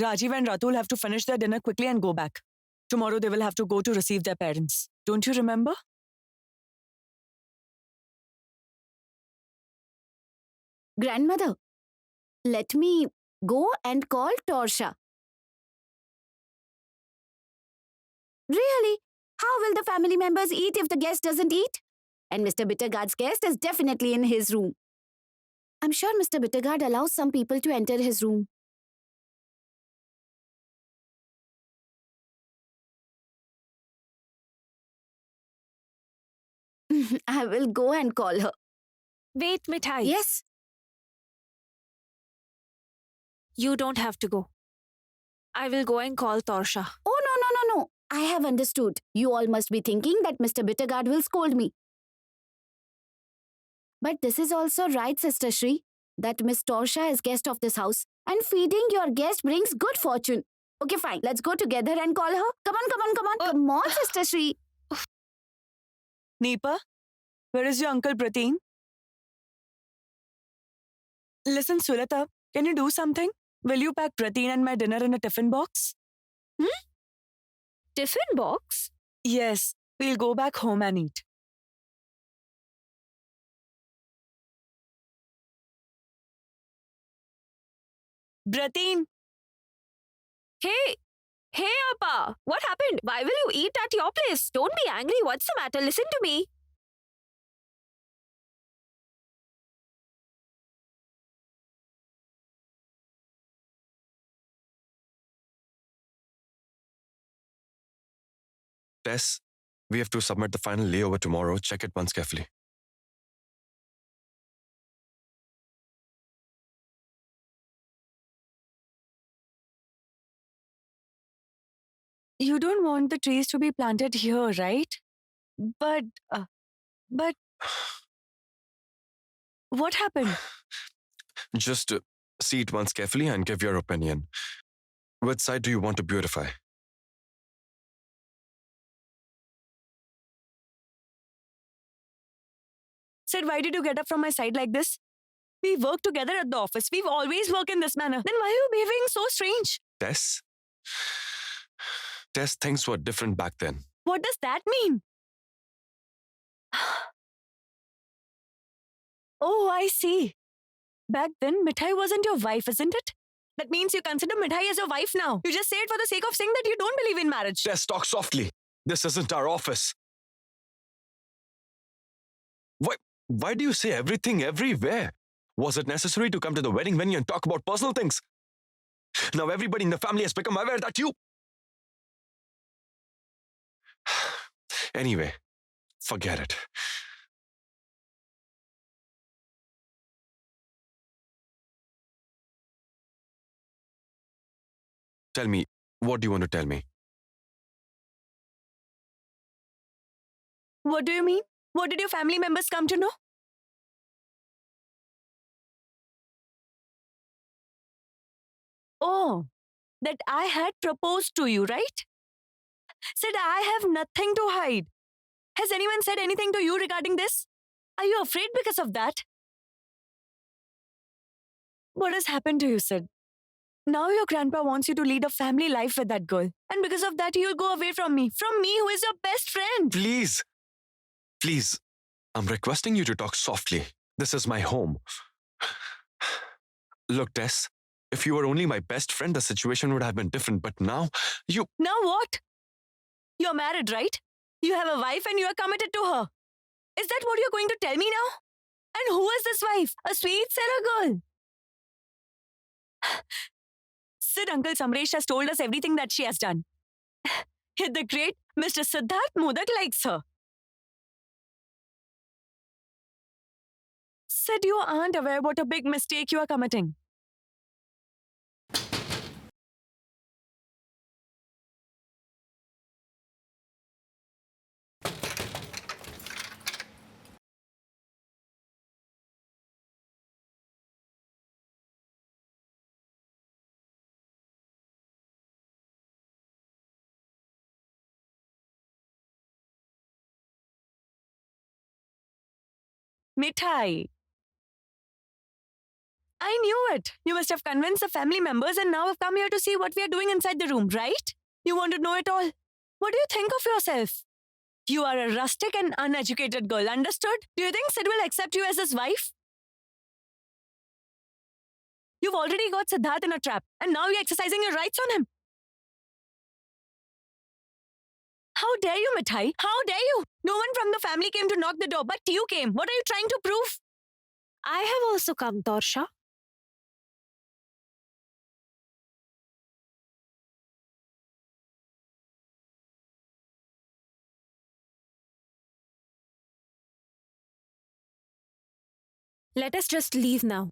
Rajiv and Ratu will have to finish their dinner quickly and go back. Tomorrow they will have to go to receive their parents. Don't you remember? Grandmother, let me go and call Torsha. Really? How will the family members eat if the guest doesn't eat? And Mr. Bittergaard's guest is definitely in his room. I'm sure Mr. Bittergaard allows some people to enter his room. I will go and call her. Wait, Mithai. Yes? You don't have to go. I will go and call Torsha. Oh, no. I have understood. You all must be thinking that Mr. Bittergaard will scold me. But this is also right, Sister Shri, that Miss Torsha is guest of this house, and feeding your guest brings good fortune. Okay, fine. Let's go together and call her. Come on. Come on, Sister Shri. Neepa, where is your uncle Prateen? Listen, Sulata, can you do something? Will you pack Prateen and my dinner in a tiffin box? Tiffin box? Yes, we'll go back home and eat. Prateen! Hey, Appa. What happened? Why will you eat at your place? Don't be angry. What's the matter? Listen to me. Tess, we have to submit the final layover tomorrow. Check it once carefully. You don't want the trees to be planted here, right? But what happened? Just see it once carefully and give your opinion. Which side do you want to beautify? Said, why did you get up from my side like this? We work together at the office. We've always worked in this manner. Then why are you behaving so strange? Tess? Tess, things were different back then. What does that mean? Oh, I see. Back then, Mithai wasn't your wife, isn't it? That means you consider Mithai as your wife now. You just say it for the sake of saying that you don't believe in marriage. Tess, talk softly. This isn't our office. Why do you say everything everywhere? Was it necessary to come to the wedding venue and talk about personal things? Now everybody in the family has become aware that you... Anyway, forget it. Tell me, what do you want to tell me? What do you mean? What did your family members come to know? Oh, that I had proposed to you, right? Said I have nothing to hide. Has anyone said anything to you regarding this? Are you afraid because of that? What has happened to you, Sid? Now your grandpa wants you to lead a family life with that girl. And because of that, you'll go away from me. From me, who is your best friend. Please. Please. I'm requesting you to talk softly. This is my home. Look, Tess, if you were only my best friend, the situation would have been different. But now, you... Now what? You're married, right? You have a wife and you are committed to her. Is that what you're going to tell me now? And who is this wife? A sweet Sarah girl. Sid, Uncle Samresh has told us everything that she has done. The great Mr. Siddharth Modak likes her. Sid, you aren't aware what a big mistake you are committing. Mithai. I knew it. You must have convinced the family members and now have come here to see what we are doing inside the room, right? You want to know it all. What do you think of yourself? You are a rustic and uneducated girl, understood? Do you think Sid will accept you as his wife? You've already got Siddharth in a trap, and now you're exercising your rights on him. How dare you, Mithai? How dare you? No one from the family came to knock the door, but you came. What are you trying to prove? I have also come, Torsha. Let us just leave now.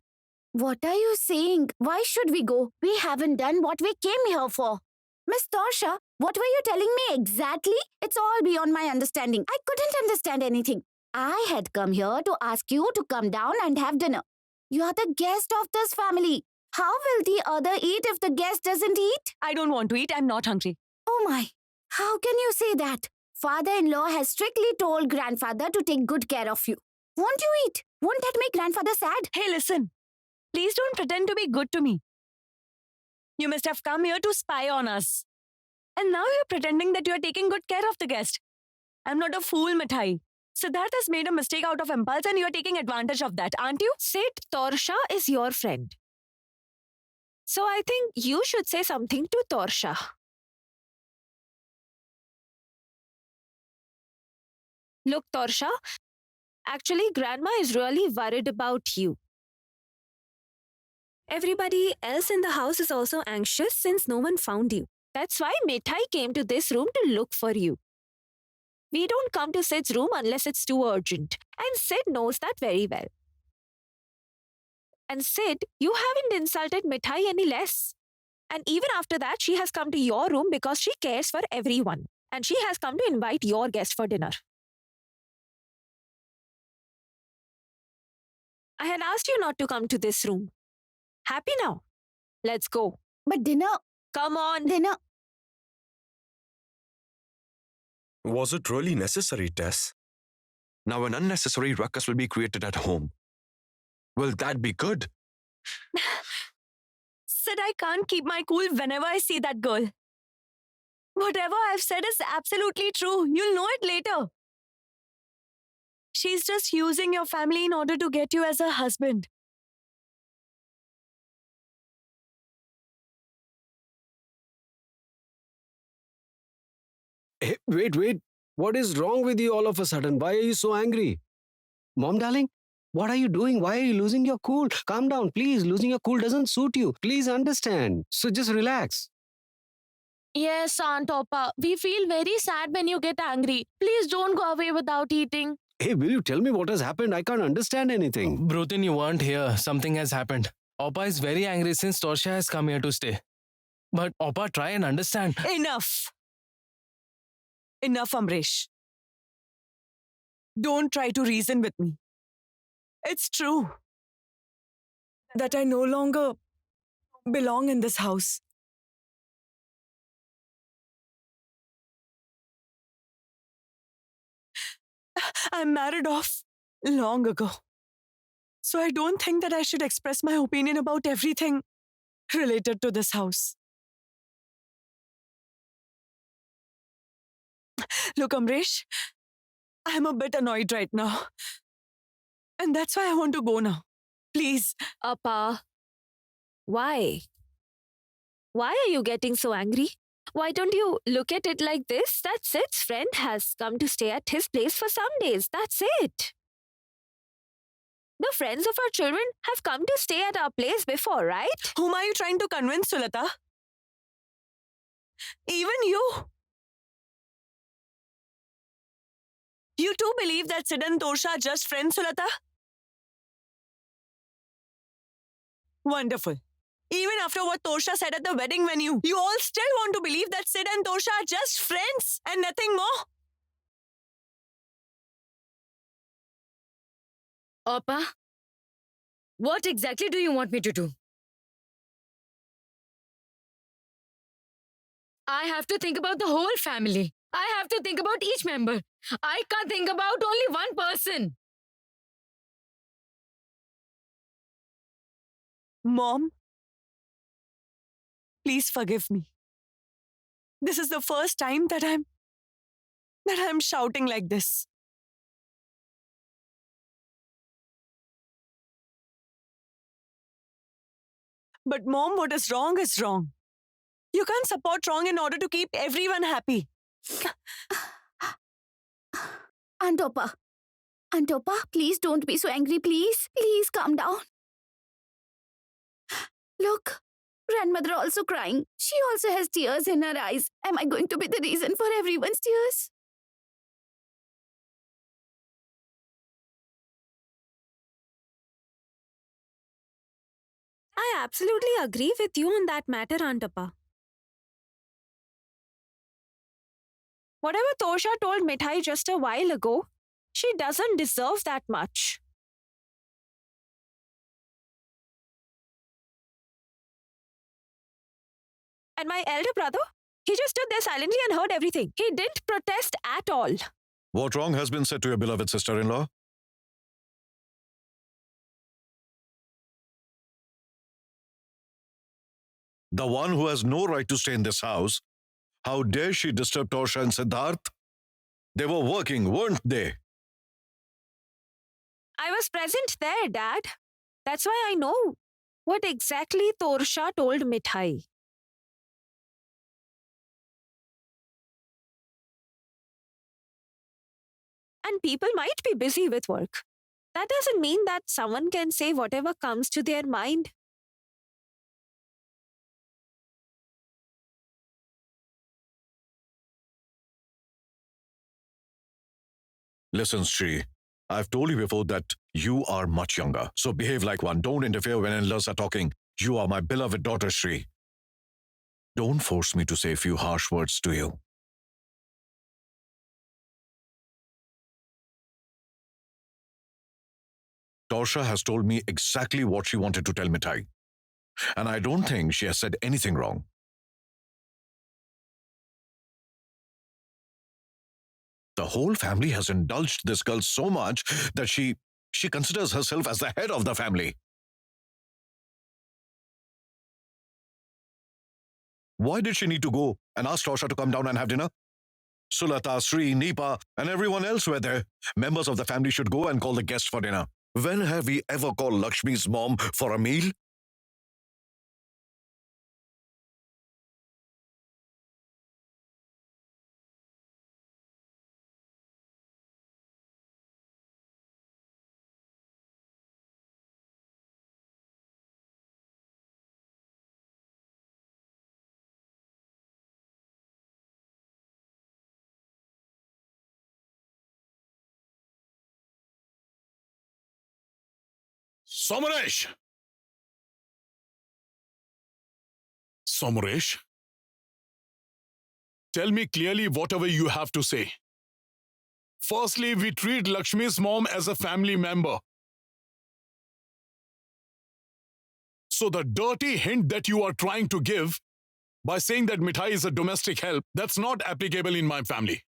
What are you saying? Why should we go? We haven't done what we came here for. Miss Torsha, what were you telling me exactly? It's all beyond my understanding. I couldn't understand anything. I had come here to ask you to come down and have dinner. You are the guest of this family. How will the other eat if the guest doesn't eat? I don't want to eat. I'm not hungry. Oh my, how can you say that? Father-in-law has strictly told grandfather to take good care of you. Won't you eat? Won't that make grandfather sad? Hey, listen. Please don't pretend to be good to me. You must have come here to spy on us. And now you're pretending that you're taking good care of the guest. I'm not a fool, Mithai. Siddharth has made a mistake out of impulse and you're taking advantage of that, aren't you? Sid, Torsha is your friend. So I think you should say something to Torsha. Look, Torsha, actually, Grandma is really worried about you. Everybody else in the house is also anxious since no one found you. That's why Mithai came to this room to look for you. We don't come to Sid's room unless it's too urgent. And Sid knows that very well. And Sid, you haven't insulted Mithai any less. And even after that, she has come to your room because she cares for everyone. And she has come to invite your guest for dinner. I had asked you not to come to this room. Happy now? Let's go. But dinner, Come on. dinner. Was it really necessary, Tess? Now an unnecessary ruckus will be created at home. Will that be good? Sid, I can't keep my cool whenever I see that girl. Whatever I've said is absolutely true. You'll know it later. She's just using your family in order to get you as her husband. Hey, wait. What is wrong with you all of a sudden? Why are you so angry? Mom, darling, what are you doing? Why are you losing your cool? Calm down, please. Losing your cool doesn't suit you. Please understand. So just relax. Yes, Aunt Oppa. We feel very sad when you get angry. Please don't go away without eating. Hey, will you tell me what has happened? I can't understand anything. Brutin, you weren't here. Something has happened. Oppa is very angry since Torsha has come here to stay. But Oppa, try and understand. Enough. Enough, Amresh. Don't try to reason with me. It's true that I no longer belong in this house. I'm married off long ago. So I don't think that I should express my opinion about everything related to this house. Look, Amresh, I'm a bit annoyed right now. And that's why I want to go now. Please. Appa, why? Why are you getting so angry? Why don't you look at it like this? That Sid's friend has come to stay at his place for some days. That's it. The friends of our children have come to stay at our place before, right? Whom are you trying to convince, Sulata? Even you. You too believe that Sid and Torsha are just friends, Sulata? Wonderful. Even after what Torsha said at the wedding venue, you all still want to believe that Sid and Torsha are just friends and nothing more? Oppa, what exactly do you want me to do? I have to think about the whole family. I have to think about each member. I can't think about only one person. Mom, please forgive me. This is the first time that I'm shouting like this. But Mom, what is wrong is wrong. You can't support wrong in order to keep everyone happy. Antopa. Antopa, please don't be so angry, please. Please calm down. Look, grandmother also crying. She also has tears in her eyes. Am I going to be the reason for everyone's tears? I absolutely agree with you on that matter, Antappa. Whatever Tosha told Mithai just a while ago, she doesn't deserve that much. And my elder brother, he just stood there silently and heard everything. He didn't protest at all. What wrong has been said to your beloved sister-in-law? The one who has no right to stay in this house. How dare she disturb Tosha and Siddharth? They were working, weren't they? I was present there, Dad. That's why I know what exactly Torsha told Mithai. And people might be busy with work. That doesn't mean that someone can say whatever comes to their mind. Listen, Sri, I've told you before that you are much younger, so behave like one. Don't interfere when in-laws are talking. You are my beloved daughter, Sri. Don't force me to say a few harsh words to you. Tosha has told me exactly what she wanted to tell Mithai, and I don't think she has said anything wrong. The whole family has indulged this girl so much that she considers herself as the head of the family. Why did she need to go and ask Tosha to come down and have dinner? Sulata, Sri, Nipa, and everyone else were there. Members of the family should go and call the guests for dinner. When have we ever called Lakshmi's mom for a meal? Somaresh! Somaresh? Tell me clearly whatever you have to say. Firstly, we treat Lakshmi's mom as a family member. So the dirty hint that you are trying to give by saying that Mithai is a domestic help, that's not applicable in my family.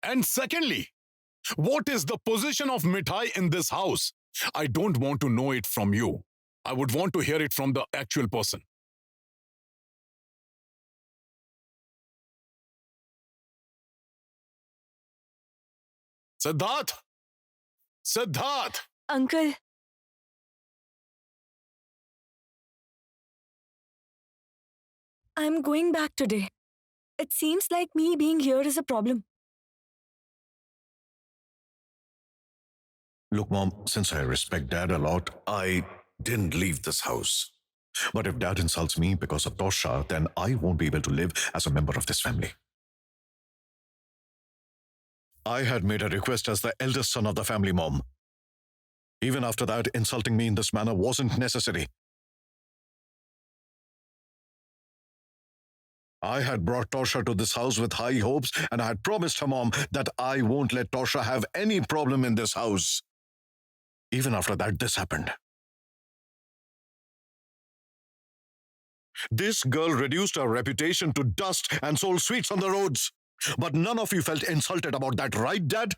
And secondly, what is the position of Mithai in this house? I don't want to know it from you. I would want to hear it from the actual person. Siddharth! Siddharth! Uncle, I'm going back today. It seems like me being here is a problem. Look, Mom, since I respect Dad a lot, I didn't leave this house. But if Dad insults me because of Tosha, then I won't be able to live as a member of this family. I had made a request as the eldest son of the family, Mom. Even after that, insulting me in this manner wasn't necessary. I had brought Tosha to this house with high hopes, and I had promised her mom that I won't let Tosha have any problem in this house. Even after that, this happened. This girl reduced her reputation to dust and sold sweets on the roads. But none of you felt insulted about that, right, Dad?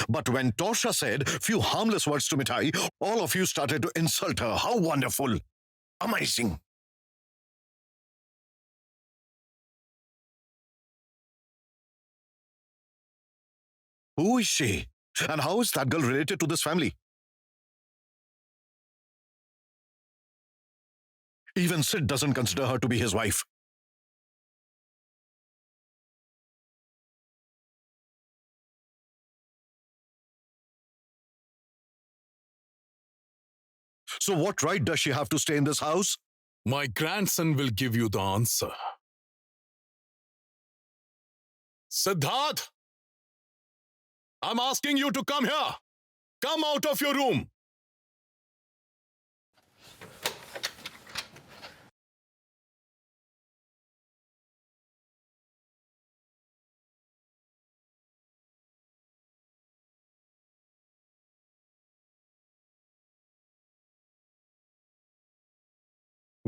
But when Tosha said few harmless words to Mithai, all of you started to insult her. How wonderful. Amazing. Who is she? And how is that girl related to this family? Even Sid doesn't consider her to be his wife. So what right does she have to stay in this house? My grandson will give you the answer. Siddharth, I'm asking you to come here. Come out of your room.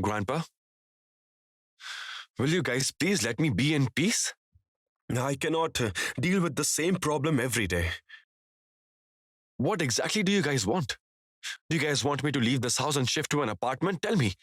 Grandpa, will you guys please let me be in peace? I cannot deal with the same problem every day. What exactly do you guys want? Do you guys want me to leave this house and shift to an apartment? Tell me.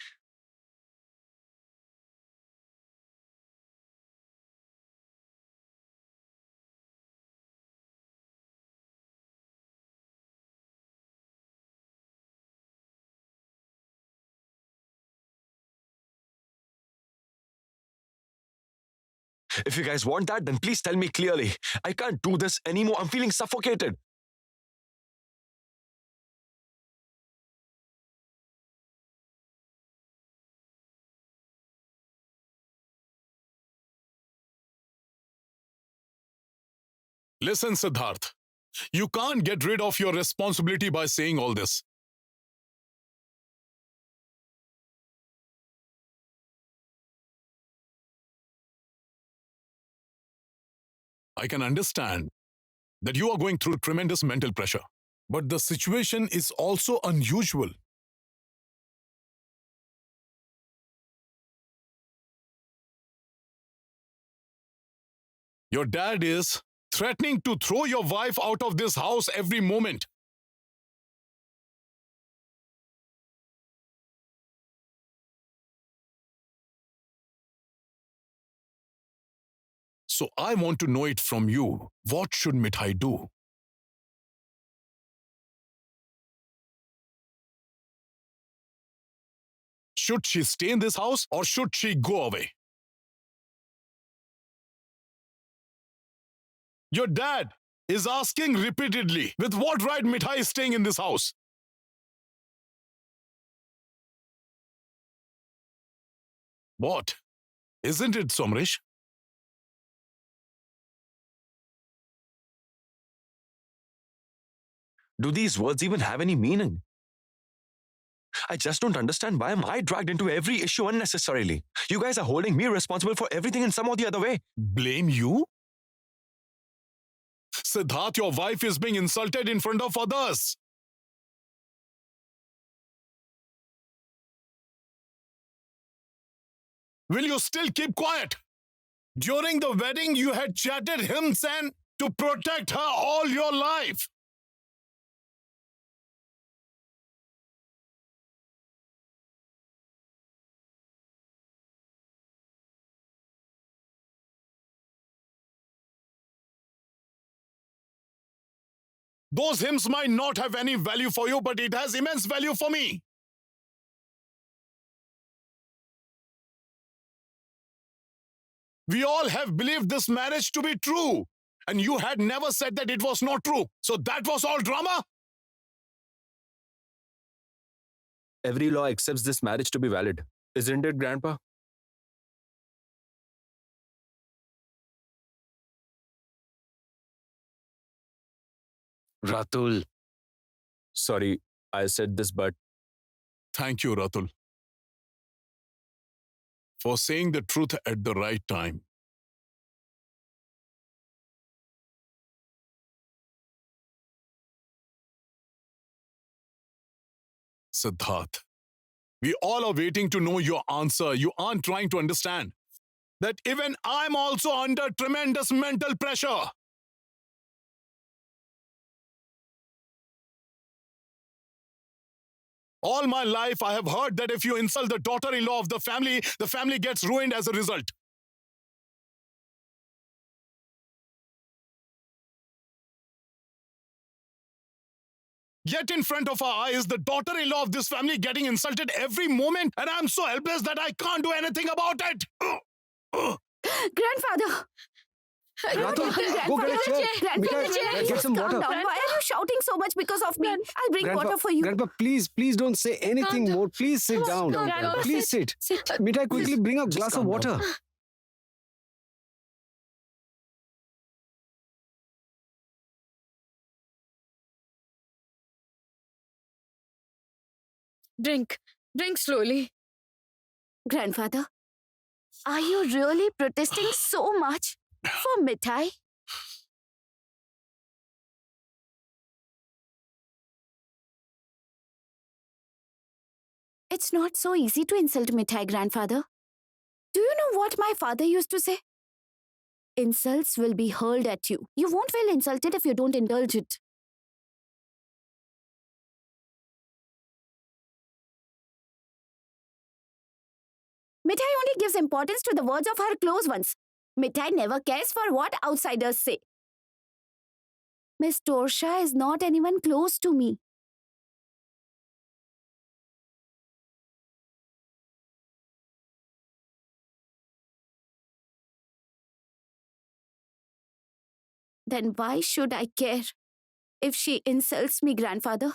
If you guys want that, then please tell me clearly. I can't do this anymore. I'm feeling suffocated. Listen, Siddharth. You can't get rid of your responsibility by saying all this. I can understand that you are going through tremendous mental pressure, but the situation is also unusual. Your dad is threatening to throw your wife out of this house every moment. So I want to know it from you. What should Mithai do? Should she stay in this house or should she go away? Your dad is asking repeatedly, with what right Mithai is staying in this house? What? Isn't it, Somrish? Do these words even have any meaning? I just don't understand why am I dragged into every issue unnecessarily. You guys are holding me responsible for everything in some or the other way. Blame you? Siddharth, your wife is being insulted in front of others. Will you still keep quiet? During the wedding, you had chatted him, Sen, to protect her all your life. Those hymns might not have any value for you, but it has immense value for me. We all have believed this marriage to be true, and you had never said that it was not true. So that was all drama? Every law accepts this marriage to be valid. Isn't it, Grandpa? Ratul. Sorry, I said this, but Thank you, Ratul, for saying the truth at the right time. Siddharth, we all are waiting to know your answer. You aren't trying to understand that even I'm also under tremendous mental pressure. All my life, I have heard that if you insult the daughter-in-law of the family gets ruined as a result. Yet in front of our eyes, the daughter-in-law of this family getting insulted every moment, and I'm so helpless that I can't do anything about it. Grandfather! Ratu, go get a chair. Grandfather, Get some calm water. down. Why are you shouting so much because of me? I'll bring Grandpa, water for you. Grandpa, please don't say anything more. Please sit down. Grandpa, Please sit. Mithai, quickly bring a glass of calm water. Drink. Drink slowly. Grandfather, are you really protesting so much for Mithai? It's not so easy to insult Mithai, Grandfather. Do you know what my father used to say? Insults will be hurled at you. You won't feel insulted if you don't indulge it. Mithai only gives importance to the words of her close ones. Mithai never cares for what outsiders say. Miss Torsha is not anyone close to me. Then why should I care if she insults me, Grandfather?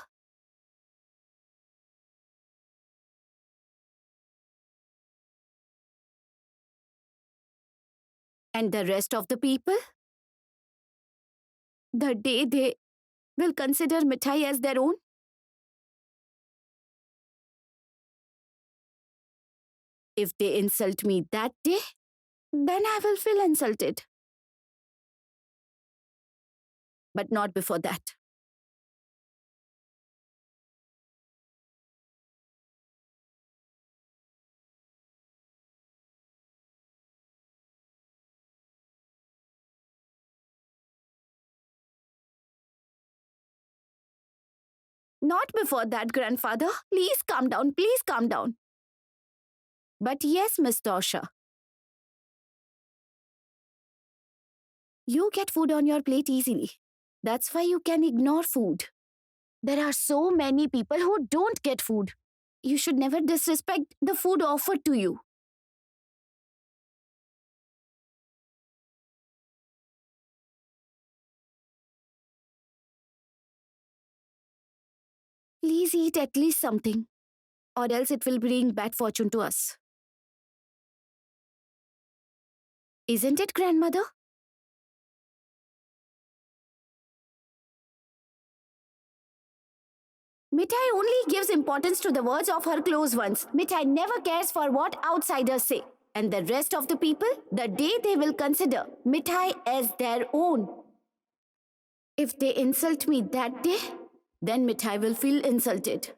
And the rest of the people? The day they will consider Mithai as their own? If they insult me that day, then I will feel insulted. But not before that. Not before that, Grandfather. Please calm down. Please calm down. But yes, Miss Torsha. You get food on your plate easily. That's why you can ignore food. There are so many people who don't get food. You should never disrespect the food offered to you. Please eat at least something, or else it will bring bad fortune to us. Isn't it, Grandmother? Mithai only gives importance to the words of her close ones. Mithai never cares for what outsiders say. And the rest of the people, the day they will consider Mithai as their own. If they insult me that day, then Mithai will feel insulted.